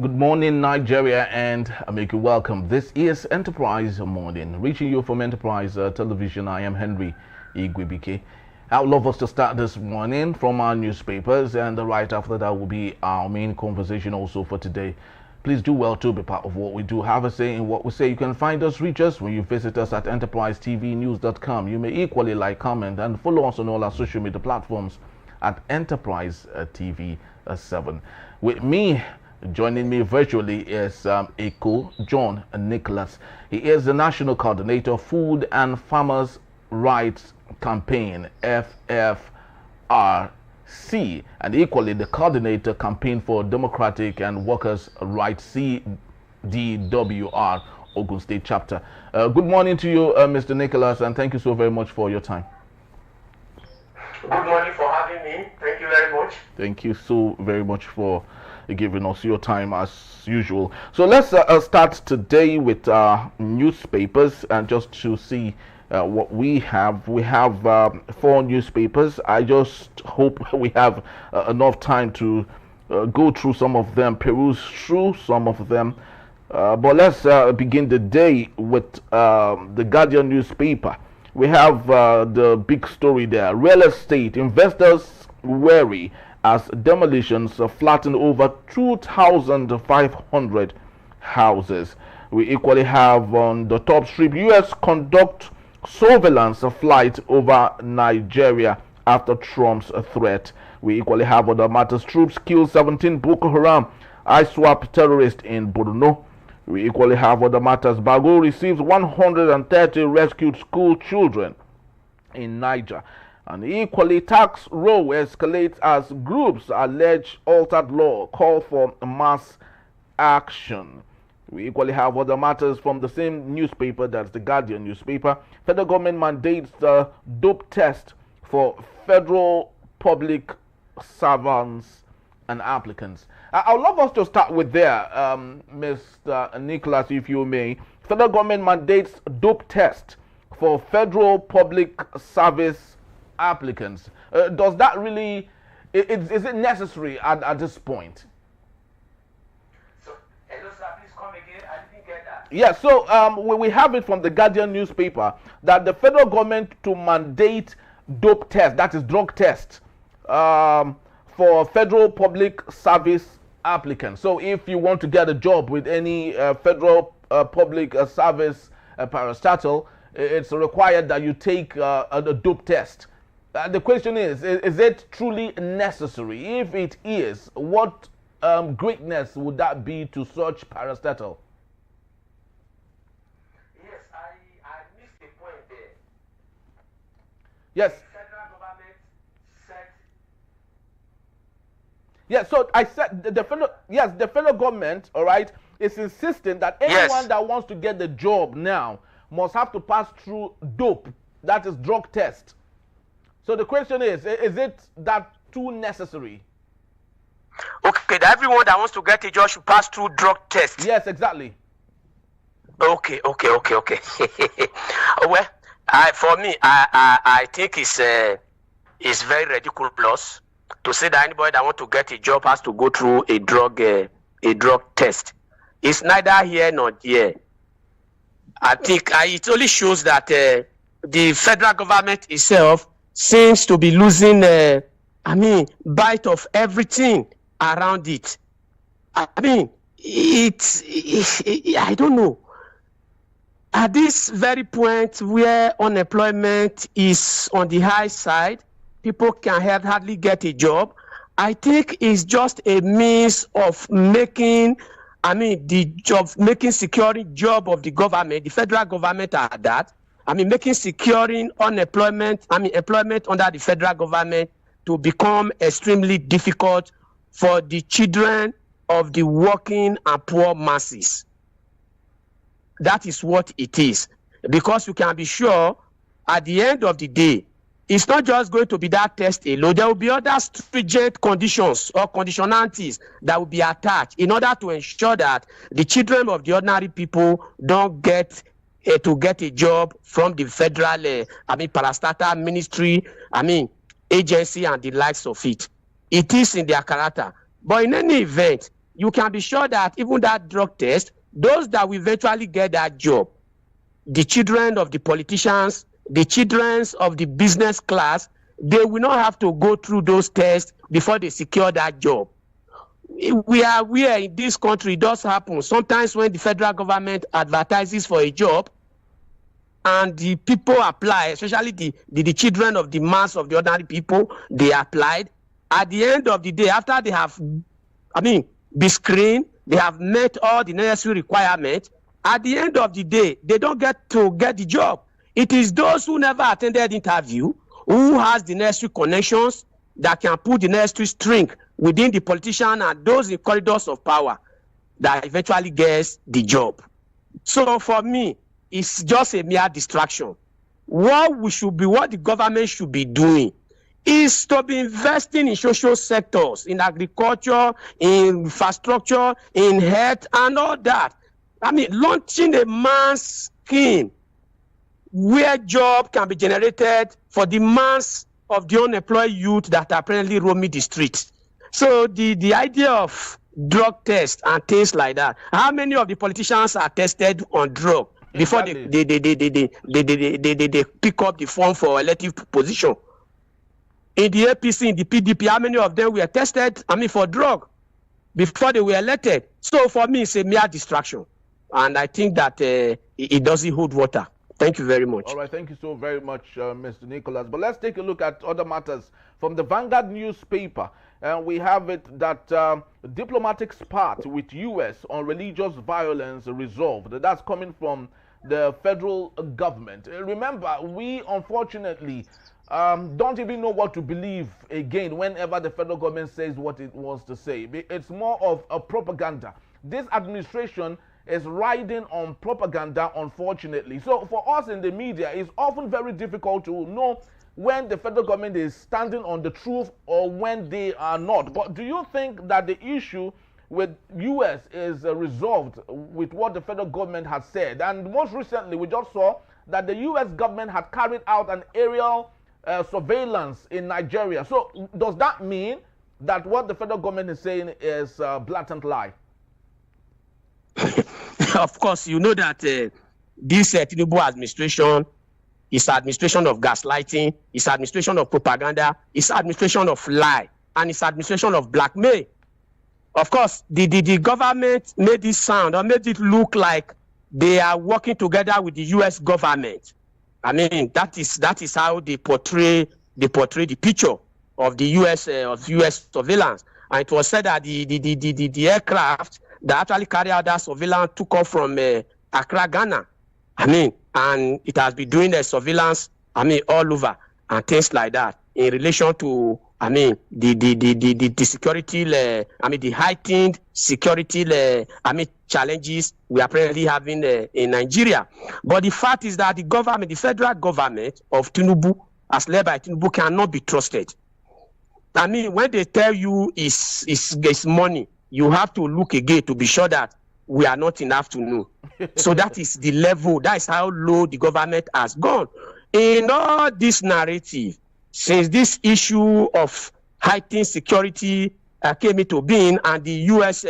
Good morning, Nigeria, and I make you welcome. This is Enterprise Morning, reaching you from Enterprise Television. I am Henry Igwebike. I would love us to start this morning from our newspapers, and right after that will be our main conversation also for today. Please do well to be part of what we do. Have a say in what we say. You can find us, reach us when you visit us at enterprisetvnews.com. You may equally like, comment, and follow us on all our social media platforms at Enterprise TV 7. With me, joining me virtually is Eko John Nicholas. He is the National Coordinator, Food and Farmers Rights Campaign, FFRC, and equally the Coordinator, Campaign for Democratic and Workers' Rights, CDWR, Ogun State Chapter. Good morning to you, Mr. Nicholas, and thank you so very much for your time. Good morning for having me. Thank you very much. Thank you so very much for giving us your time as usual. So let's start today with newspapers, and just to see what we have. We have 4 newspapers. I just hope we have enough time to go through some of them, peruse through some of them. But let's begin the day with the Guardian newspaper. We have the big story there. Real estate investors wary as demolitions flatten over 2,500 houses. We equally have on the top strip, U.S. conduct surveillance flight over Nigeria after Trump's threat. We equally have other matters. Troops kill 17 Boko Haram ISWAP terrorists in Borno. We equally have other matters. Bago receives 130 rescued school children in Niger. And equally, tax row escalates as groups allege altered law call for mass action. We equally have other matters from the same newspaper, that's the Guardian newspaper. Federal government mandates the dope test for federal public servants and applicants. I would love us to start with there, Mr. Nicholas, if you may. Federal government mandates dope test for federal public service applicants. Does that really, is it necessary at this point? So, hello sir, please come again. I didn't get that. Yeah, so we have it from the Guardian newspaper that the federal government to mandate dope test, that is drug test, for federal public service applicants. So if you want to get a job with any federal public service parastatal, it's required that you take a dope test. The question is it truly necessary? If it is, what greatness would that be to such parastatal? Yes, I missed the point there. Yes. The federal government said. Yes, so I said the federal government, all right, is insisting that anyone that wants to get the job now must have to pass through dope, that is drug test. So the question is it that too necessary? Okay, that everyone that wants to get a job should pass through drug test. Yes, exactly. Okay. Well, for me, I think it's very ridiculous to say that anybody that wants to get a job has to go through a drug test. It's neither here nor there. I think it only shows that the federal government itself seems to be losing, bite of everything around it. I don't know. At this very point where unemployment is on the high side, people can hardly get a job. I think it's just a means of making securing job of the government, the federal government at that. Securing employment under the federal government to become extremely difficult for the children of the working and poor masses. That is what it is. Because you can be sure, at the end of the day, it's not just going to be that test alone. There will be other stringent conditions or conditionalities that will be attached in order to ensure that the children of the ordinary people don't get to get a job from the federal, parastatal ministry, agency and the likes of it. It is in their character. But in any event, you can be sure that even that drug test, those that will eventually get that job, the children of the politicians, the children of the business class, they will not have to go through those tests before they secure that job. We are in this country, it does happen. Sometimes when the federal government advertises for a job and the people apply, especially the children of the mass of the ordinary people, they applied. At the end of the day, after they have, be screened, they have met all the necessary requirements. At the end of the day, they don't get the job. It is those who never attended interview, who has the necessary connections, that can put the necessary strength within the politician and those in corridors of power, that eventually gets the job. So for me, it's just a mere distraction. What the government should be doing is to be investing in social sectors, in agriculture, in infrastructure, in health, and all that. Launching a mass scheme where job can be generated for the mass of the unemployed youth that are presently roaming the streets. So the idea of drug tests and things like that, how many of the politicians are tested on drug before they pick up the form for elective position? In the APC, in the PDP, how many of them were tested, for drug before they were elected? So for me, it's a mere distraction. And I think that it doesn't hold water. Thank you very much. All right, thank you so very much, Mr. Nicholas. But let's take a look at other matters from the Vanguard newspaper. We have it that diplomatic spat with U.S. on religious violence resolved. That's coming from the federal government. Remember, we unfortunately don't even know what to believe again whenever the federal government says what it wants to say. It's more of a propaganda. This administration is riding on propaganda, unfortunately. So for us in the media, it's often very difficult to know when the federal government is standing on the truth or when they are not. But do you think that the issue with U.S. is resolved with what the federal government has said? And most recently, we just saw that the U.S. government had carried out an aerial surveillance in Nigeria. So does that mean that what the federal government is saying is a blatant lie? Of course, you know that this Tinubu administration is administration of gaslighting, it's administration of propaganda, it's administration of lie, and it's administration of blackmail. Of course, the government made this sound or made it look like they are working together with the U.S. government. That is how they portray the picture of the U.S. surveillance. And it was said that the aircraft that actually carried out that surveillance took off from Accra, Ghana. And it has been doing the surveillance, all over and things like that in relation to, the security, the heightened security, challenges we are presently having in Nigeria. But the fact is that the federal government of Tinubu, as led by Tinubu, cannot be trusted. When they tell you it's money, you have to look again to be sure that we are not enough to know. So that is the level, that is how low the government has gone. In all this narrative, since this issue of heightened security came into being and the U.S.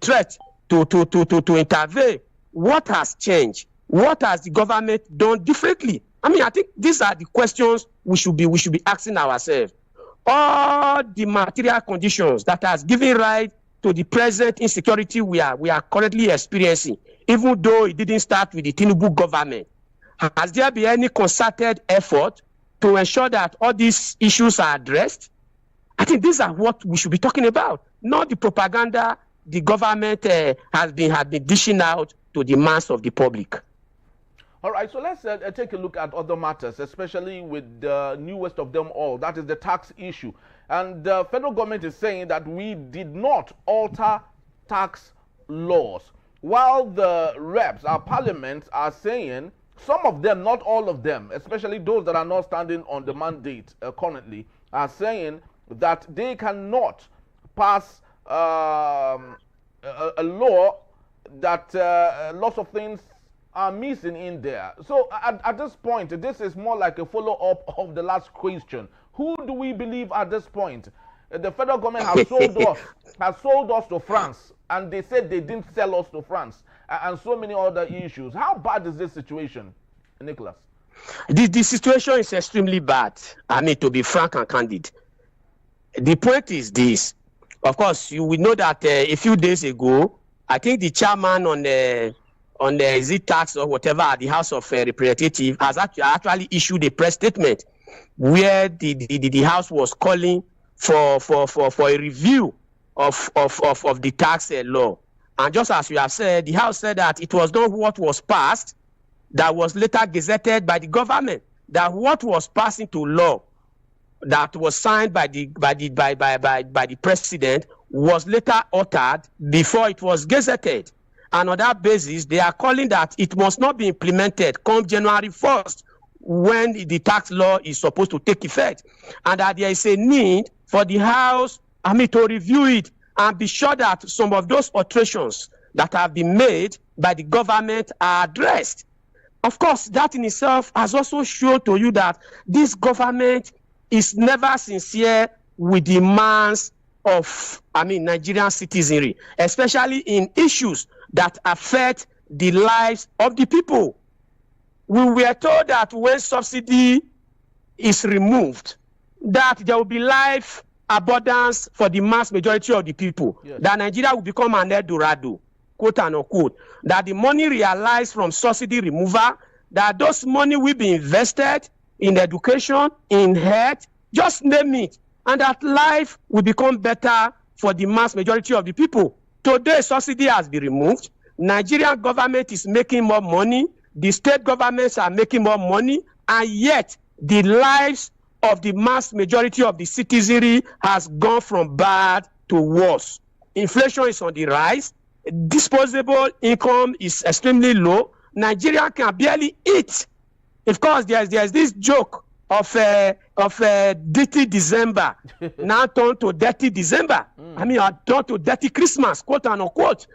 threat to intervene, what has changed? What has the government done differently? I think these are the questions we should be asking ourselves. All the material conditions that has given rise to the present insecurity we are currently experiencing, even though it didn't start with the Tinubu government, has there been any concerted effort to ensure that all these issues are addressed? I think these are what we should be talking about, not the propaganda the government has been dishing out to the mass of the public. All right, so let's take a look at other matters, especially with the newest of them all, that is the tax issue. And the federal government is saying that we did not alter tax laws, while the reps, our parliaments, are saying, some of them, not all of them, especially those that are not standing on the mandate currently, are saying that they cannot pass a law that lots of things are missing in there. So at this point, this is more like a follow-up of the last question. Who do we believe at this point? The federal government has sold us to France, and they said they didn't sell us to France, and so many other issues. How bad is this situation, Nicholas? The situation is extremely bad. I mean, to be frank and candid. The point is this. Of course, you will know that a few days ago, I think the chairman on the tax or whatever at the House of Representatives has actually issued a press statement where the House was calling for a review of the tax law. And just as you have said, the House said that it was not what was passed that was later gazetted by the government, that what was passed into law that was signed by the president was later altered before it was gazetted. And on that basis, they are calling that it must not be implemented come January 1st when the tax law is supposed to take effect. And that there is a need for the House, to review it and be sure that some of those alterations that have been made by the government are addressed. Of course, that in itself has also shown to you that this government is never sincere with the demands of, Nigerian citizenry, especially in issues that affect the lives of the people. We were told that when subsidy is removed, that there will be life abundance for the mass majority of the people, yes. That Nigeria will become an El Dorado, quote and unquote, that the money realized from subsidy removal, that those money will be invested in education, in health, just name it, and that life will become better for the mass majority of the people. Today, subsidy has been removed. Nigerian government is making more money. The state governments are making more money, and yet the lives of the mass majority of the citizenry has gone from bad to worse. Inflation is on the rise. Disposable income is extremely low. Nigeria can barely eat. Of course, there's this joke of dirty December now turned to dirty December. Turned to dirty Christmas, quote and unquote.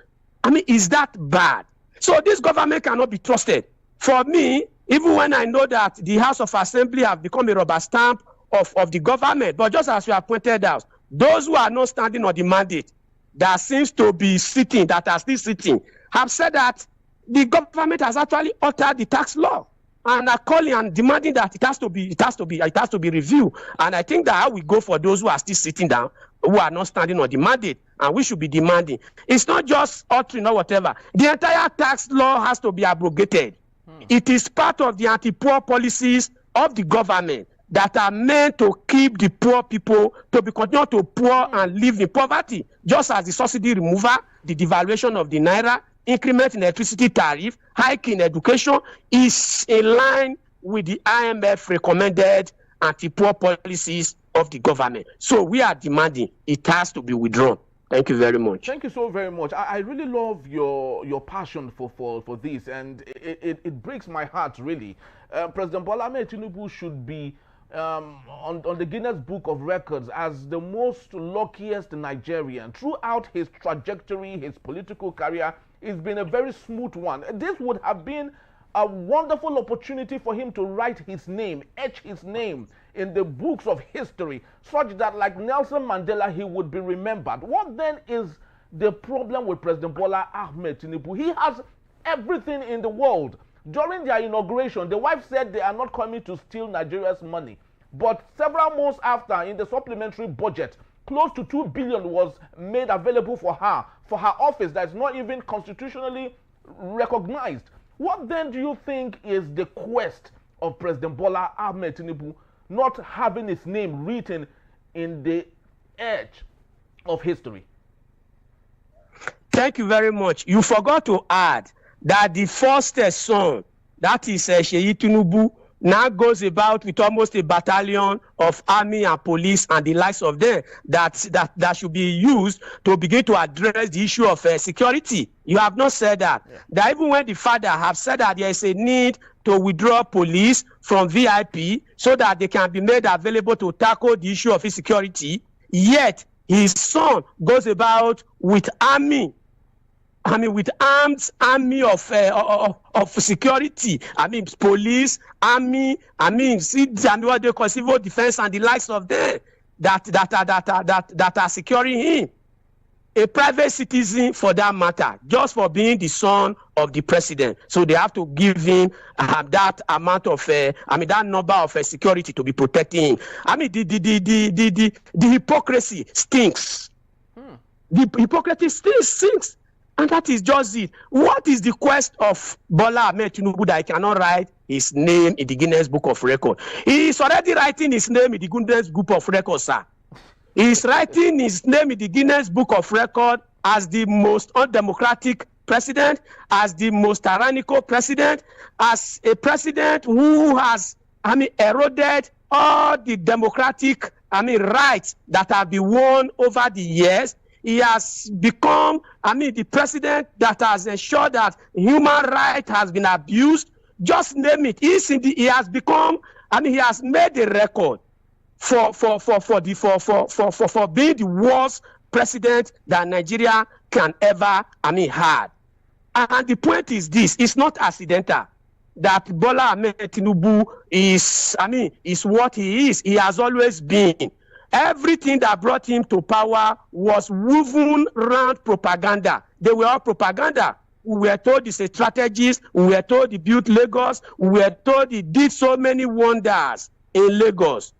Is that bad? So this government cannot be trusted. For me, even when I know that the House of Assembly have become a rubber stamp of the government, but just as you have pointed out, those who are not standing on the mandate that seems to be sitting, that are still sitting, have said that the government has actually altered the tax law and are calling and demanding that it has to be reviewed. And I think that how we go for those who are still sitting down, who are not standing on the mandate, and we should be demanding. It's not just altering or whatever. The entire tax law has to be abrogated. It is part of the anti-poor policies of the government that are meant to keep the poor people to be continued to poor and live in poverty, just as the subsidy removal, the devaluation of the naira, increment in electricity tariff, hike in education is in line with the IMF recommended anti-poor policies of the government. So we are demanding it has to be withdrawn. Thank you very much. Thank you so very much. I really love your passion for this, and it breaks my heart, really. President Bola Tinubu should be on the Guinness Book of Records as the most luckiest Nigerian. Throughout his trajectory, his political career, it's been a very smooth one. This would have been a wonderful opportunity for him to write his name, etch his name in the books of history, such that like Nelson Mandela, he would be remembered. What then is the problem with President Bola Ahmed Tinubu? He has everything in the world. During their inauguration, the wife said they are not coming to steal Nigeria's money. But several months after, in the supplementary budget, close to 2 billion was made available for her office that is not even constitutionally recognized. What then do you think is the quest of President Bola Ahmed Tinubu not having his name written in the edge of history? Thank you very much. You forgot to add that the first son, that is Sheyi Tinubu, now goes about with almost a battalion of army and police and the likes of them that should be used to begin to address the issue of security. You have not said that. Yeah. That even when the father have said that there is a need to withdraw police from VIP so that they can be made available to tackle the issue of insecurity, yet his son goes about with with army of security. Police, army, what they call civil defense and the likes of them. that are securing him. A private citizen, for that matter, just for being the son of the president. So they have to give him that amount of, that number of security to be protecting him. I mean, the hypocrisy stinks. The hypocrisy still stinks. And that is just it. What is the quest of Bola Ahmed Tinubu that he cannot write his name in the Guinness Book of Records? He is already writing his name in the Guinness Book of Records, sir. He is writing his name in the Guinness Book of Records as the most undemocratic president, as the most tyrannical president, as a president who has, eroded all the democratic, rights that have been won over the years. He has become, the president that has ensured that human rights has been abused. Just name it. He has become, he has made a record for being the worst president that Nigeria can ever, had. And the point is this: it's not accidental that Bola Ahmed Tinubu is what he is. He has always been. Everything that brought him to power was woven around propaganda. They were all propaganda. We were told he's a strategist. We were told he built Lagos. We were told he did so many wonders in Lagos.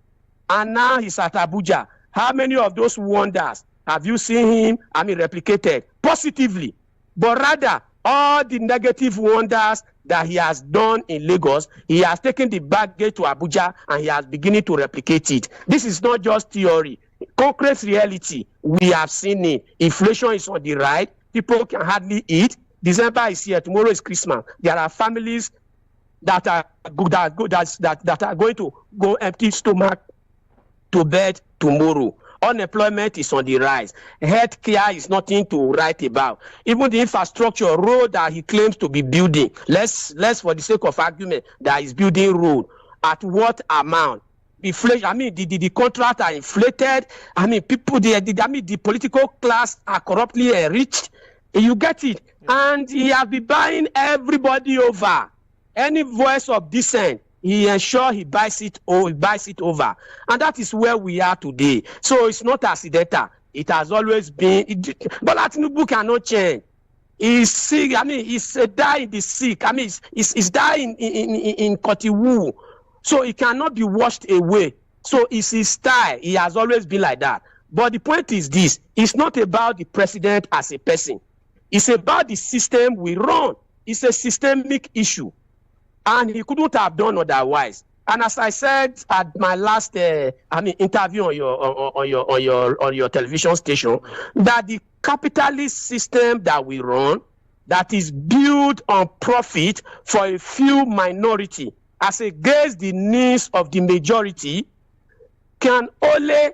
And now he's at Abuja. How many of those wonders have you seen him, replicated positively? But rather, all the negative wonders that he has done in Lagos, he has taken the baggage to Abuja and he has beginning to replicate it. This is not just theory. Concrete reality, we have seen it. Inflation is on the rise. People can hardly eat. December is here. Tomorrow is Christmas. There are families that are going to go empty stomach to bed tomorrow. Unemployment is on the rise. Healthcare is nothing to write about. Even the infrastructure road that he claims to be building, let's for the sake of argument, that he's building road. At what amount? Inflation. The contracts are inflated. People. The political class are corruptly enriched. You get it. And he has been buying everybody over. Any voice of dissent, he ensures he buys it over. And that is where we are today. So it's not accidental. It has always been. But Tinubu cannot change. He's sick. He's die in the sick. He's dying in Kotiwu. So it cannot be washed away. So it's his style. He has always been like that. But the point is this: it's not about the president as a person. It's about the system we run. It's a systemic issue. And he couldn't have done otherwise. And as I said at my last interview on your television station, that the capitalist system that we run, that is built on profit for a few minority as against the needs of the majority, can only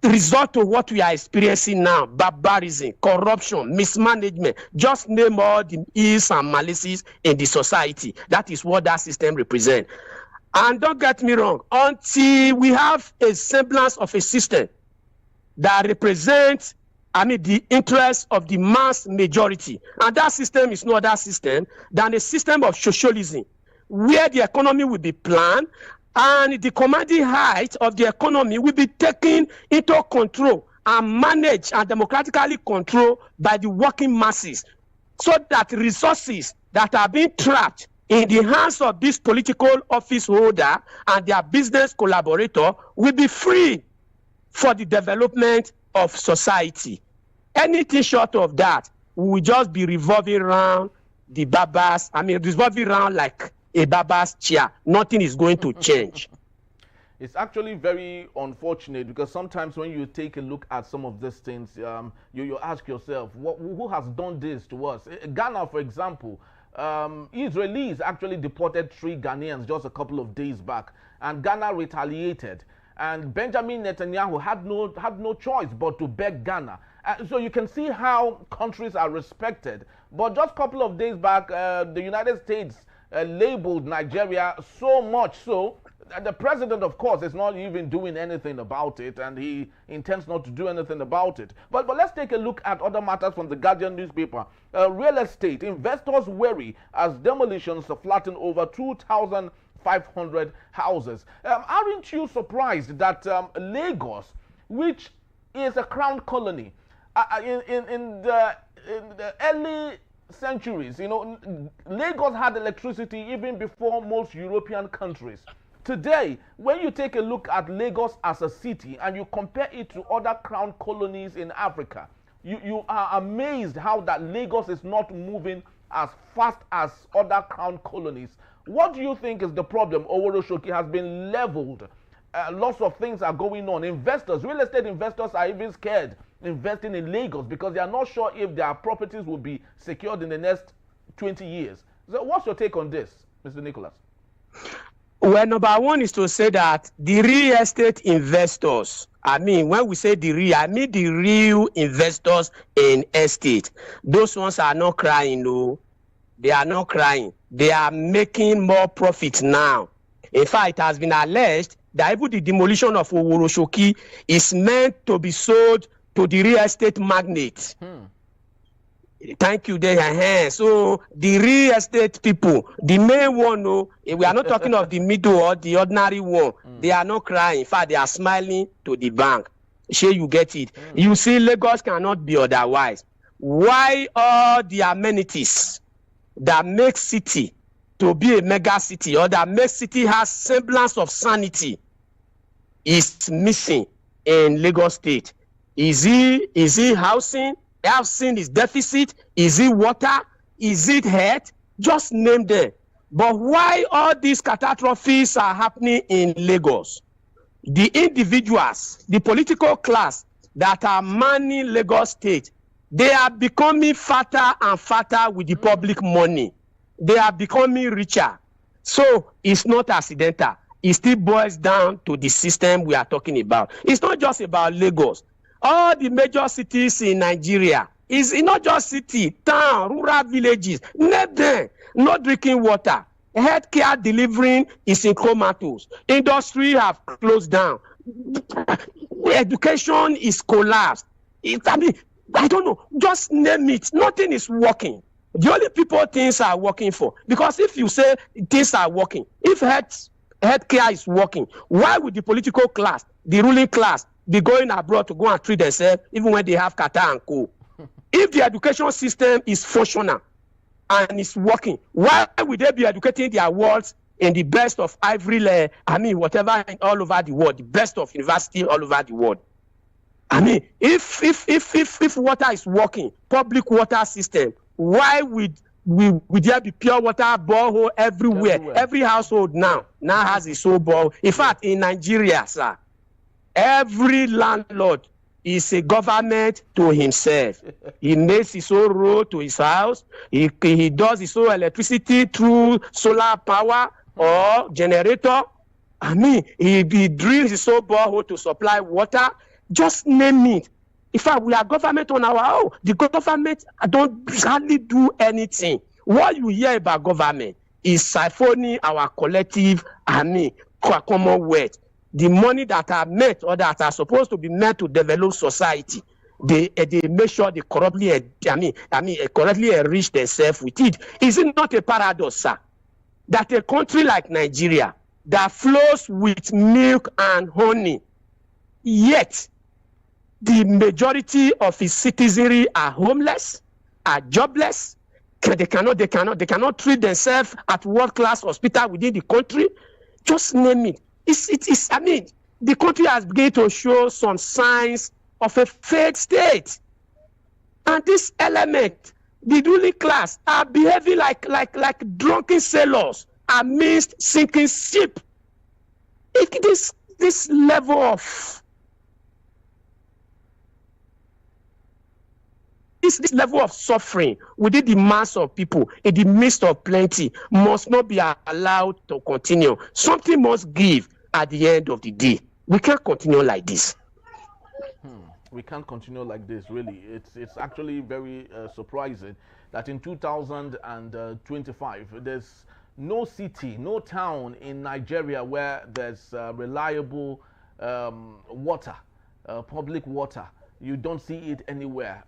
result to what we are experiencing now: barbarism, corruption, mismanagement. Just name all the ills and malices in the society. That is what that system represents. And don't get me wrong, until we have a semblance of a system that represents the interests of the mass majority, and that system is no other system than a system of socialism, where the economy will be planned and the commanding height of the economy will be taken into control and managed and democratically controlled by the working masses, so that resources that are being trapped in the hands of this political office holder and their business collaborator will be free for the development of society. Anything short of that will just be revolving around the babas, revolving around like a baba's chair. Nothing is going to change. It's actually very unfortunate, because sometimes when you take a look at some of these things, you ask yourself, who has done this to us? Ghana, for example, Israelis actually deported 3 Ghanaians just a couple of days back, and Ghana retaliated. And Benjamin Netanyahu had no choice but to beg Ghana. So you can see how countries are respected. But just a couple of days back, the United States labeled Nigeria so much so that the president, of course, is not even doing anything about it, and he intends not to do anything about it. But let's take a look at other matters from the Guardian newspaper. Real estate investors worry as demolitions flatten over 2,000 500 houses. Aren't you surprised that Lagos, which is a crown colony, in the early centuries, you know, Lagos had electricity even before most European countries. Today, when you take a look at Lagos as a city and you compare it to other crown colonies in Africa, you are amazed how that Lagos is not moving as fast as other crown colonies. What do you think is the problem? Oworoshoki has been leveled. Lots of things are going on. Investors, real estate investors are even scared investing in Lagos because they are not sure if their properties will be secured in the next 20 years. So what's your take on this, Mr. Nicholas? Well, number one is to say that the real estate investors, I mean, when we say the real, I mean the real investors in estate. Those ones are not crying, no. They are not crying. They are making more profit now. In fact, it has been alleged that even the demolition of Oworoshoki is meant to be sold to the real estate magnate. Thank you. So the real estate people, the main one, no, we are not talking of the middle or the ordinary one. They are not crying. In fact, they are smiling to the bank. Sure, you get it. You see, Lagos cannot be otherwise. Why all the amenities that make city to be a mega city or that make city has semblance of sanity is missing in Lagos State? Is it housing? Housing is deficit? Is it water? Is it health? Just name them. But why all these catastrophes are happening in Lagos? The individuals, the political class that are manning Lagos State, they are becoming fatter and fatter with the public money. They are becoming richer. So it's not accidental. It still boils down to the system we are talking about. It's not just about Lagos. All the major cities in Nigeria is not just city, town, rural villages. Name them. No drinking water. Healthcare delivering is in comatose. Industry have closed down. Education is collapsed. I don't know. Just name it. Nothing is working. The only people things are working for. Because if you say things are working, if healthcare is working, why would the political class, the ruling class, be going abroad to go and treat themselves even when they have Qatar and co? If the education system is functional and is working, why would they be educating their worlds in the best of every, whatever all over the world, the best of university all over the world? I mean, if water is working, public water system, why would there be pure water borehole everywhere? Every household now has its own borehole. In fact, in Nigeria, sir, every landlord is a government to himself. He makes his own road to his house. He does his own electricity through solar power or generator. I mean, he drills his own borehole to supply water. Just name it. In fact, we are government on our own. The government don't hardly do anything. What you hear about government is siphoning our collective, commonwealth. The money that are met or that are supposed to be meant to develop society, they make sure they corruptly enrich themselves with it. Is it not a paradox, sir, that a country like Nigeria that flows with milk and honey, yet the majority of its citizenry are homeless, are jobless, they cannot treat themselves at world-class hospital within the country? Just name it. The country has begun to show some signs of a failed state. And this element, the ruling class, are behaving like drunken sailors amidst sinking ship. This level of this level of suffering within the mass of people in the midst of plenty must not be allowed to continue. Something must give at the end of the day. We can't continue like this. We can't continue like this, really. It's actually very surprising that in 2025, there's no city, no town in Nigeria where there's reliable water, public water. You don't see it anywhere.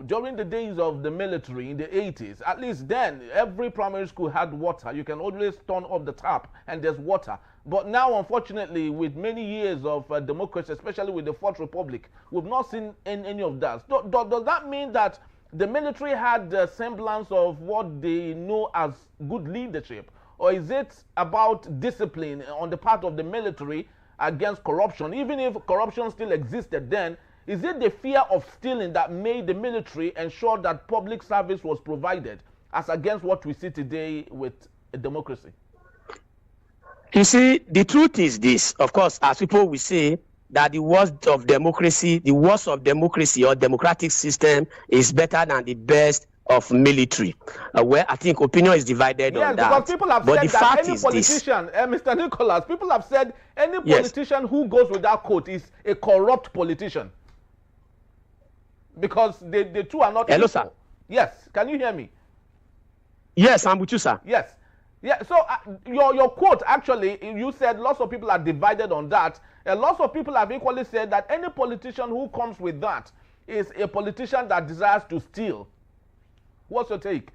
During the days of the military in the 80s, at least then, every primary school had water. You can always turn off the tap and there's water. But now, unfortunately, with many years of democracy, especially with the Fourth Republic, we've not seen any of that. Does that mean that the military had the semblance of what they know as good leadership? Or is it about discipline on the part of the military against corruption? Even if corruption still existed then, is it the fear of stealing that made the military ensure that public service was provided, as against what we see today with a democracy? You see, the truth is this, of course, as people will say, that the worst of democracy or democratic system is better than the best of military. Where I think opinion is divided on that. Yes, because people have said that any politician, Mr. Nicholas, people have said any politician who goes with that quote is a corrupt politician. Because the two are not Hello, equal. sir. Yes, can you hear me? Yes, I'm with you, sir. Yes. Yeah, so your quote, actually, you said lots of people are divided on that. And lots of people have equally said that any politician who comes with that is a politician that desires to steal. What's your take?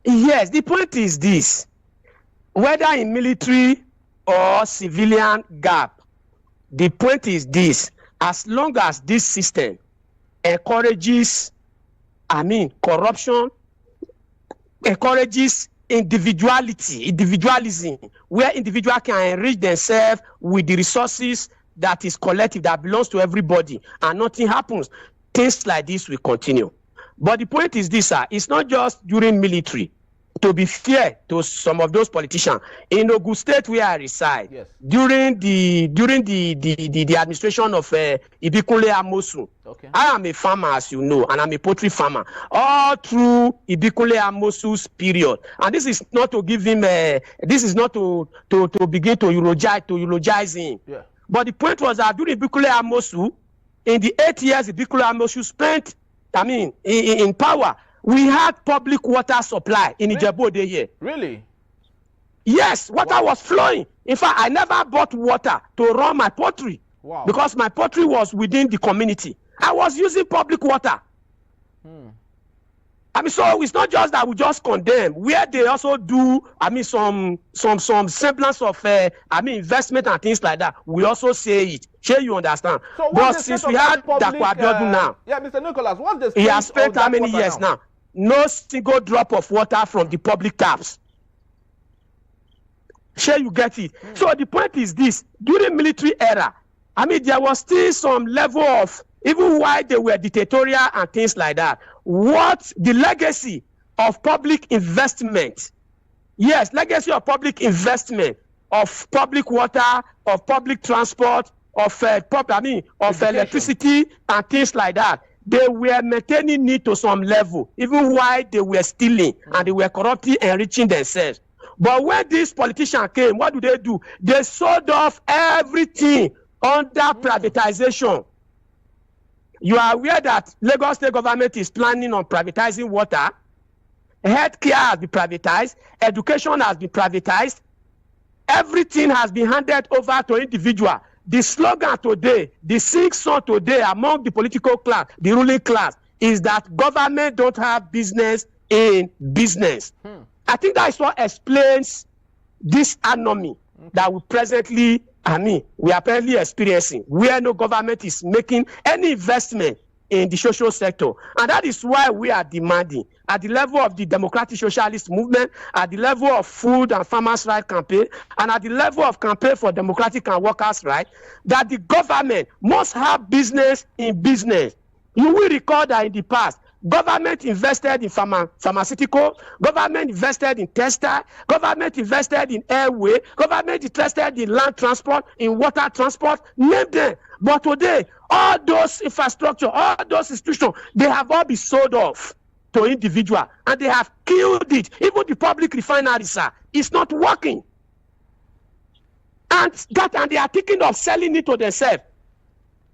Yes, the point is this. Whether in military or civilian gap, the point is this. As long as this system encourages, corruption, encourages individualism, where individuals can enrich themselves with the resources that is collective, that belongs to everybody, and nothing happens, things like this will continue. But the point is this, sir, it's not just during military. To be fair to some of those politicians, in Ogun State where I reside, yes, during the administration of Ibikunle Amosun, okay, I am a farmer, as you know, and I'm a poultry farmer. All through Ibikunle Amosun's period, and this is not to give him, this is not to begin to eulogize him. Yeah. But the point was that during Ibikunle Amosun, in the 8 years Ibikunle Amosun spent, in power, we had public water supply in Ijebu-Ode here. Really? Yes, water was flowing. In fact, I never bought water to run my poultry. Wow. Because my poultry was within the community. I was using public water. So it's not just that we just condemn. Where they also do, some semblance of, investment and things like that. We also say it. Sure, you understand. So but since we had Dapo Abiodun now, yeah, Mr. Nicholas, what's the state he has spent of how many years now? No single drop of water from the public taps. Sure, you get it. So the point is this: during military era, there was still some level of, even while they were dictatorial and things like that, what the legacy of public investment, yes, legacy of public investment, of public water, of public transport, of electricity and things like that, they were maintaining it to some level, even while they were stealing and they were corruptly enriching themselves. But when these politicians came, what do? They sold off everything under privatization. You are aware that Lagos State government is planning on privatizing water. Healthcare has been privatized. Education has been privatized. Everything has been handed over to individual. The slogan today, the sing song today among the political class, the ruling class, is that government don't have business in business. I think that is what explains this anomaly that we presently, we are presently experiencing, where no government is making any investment in the social sector. And that is why we are demanding, at the level of the democratic socialist movement, at the level of food and farmers' rights campaign, and at the level of campaign for democratic and workers' rights, that the government must have business in business. You will recall that in the past, government invested in pharmaceutical, government invested in textile, government invested in airway, government invested in land transport, in water transport, name them. But today, all those infrastructure, all those institutions, they have all been sold off to individuals, and they have killed it. Even the public refineries, sir, it's not working. And they are thinking of selling it to themselves.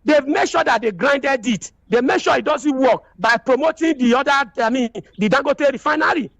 They've made sure that they grinded it. They make sure it doesn't work by promoting the Dangote refinery.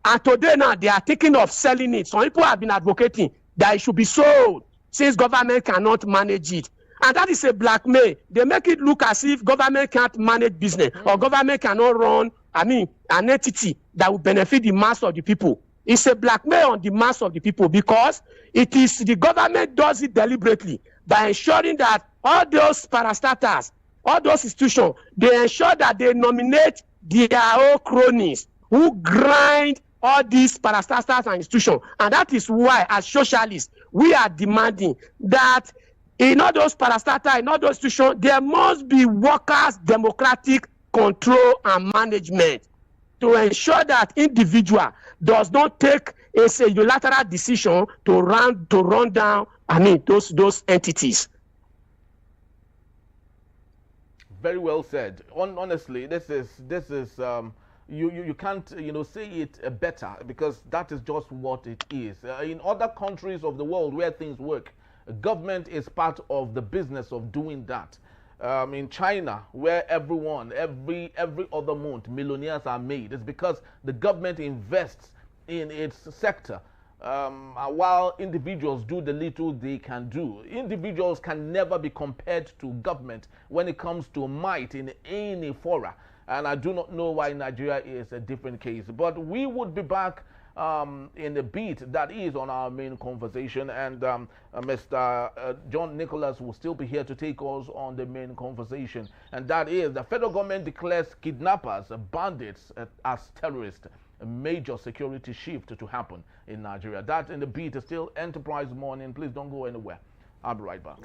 And today now, they are thinking of selling it. Some people have been advocating that it should be sold since government cannot manage it. And that is a blackmail. They make it look as if government can't manage business or government cannot run, an entity that will benefit the mass of the people. It's a blackmail on the mass of the people because it is the government does it deliberately by ensuring that all those parastatals, all those institutions, they ensure that they nominate their own cronies who grind all these parastatals and institutions. And that is why, as socialists, we are demanding that in all those parastatals, in all those institutions, there must be workers' democratic control and management to ensure that individual does not take a unilateral decision to run down, those entities. Very well said. Honestly, this is you can't say it better, because that is just what it is. In other countries of the world where things work, government is part of the business of doing that. In China, where every other month millionaires are made, it's because the government invests in its sector. While individuals do the little they can do, individuals can never be compared to government when it comes to might in any fora. And I do not know why Nigeria is a different case. But we would be back in the beat that is on our main conversation, and Mr. John Nicholas will still be here to take us on the main conversation, and that is the federal government declares kidnappers, bandits as terrorists. A major security shift to happen in Nigeria. That in the beat is still Enterprise Morning. Please don't go anywhere. I'll be right back.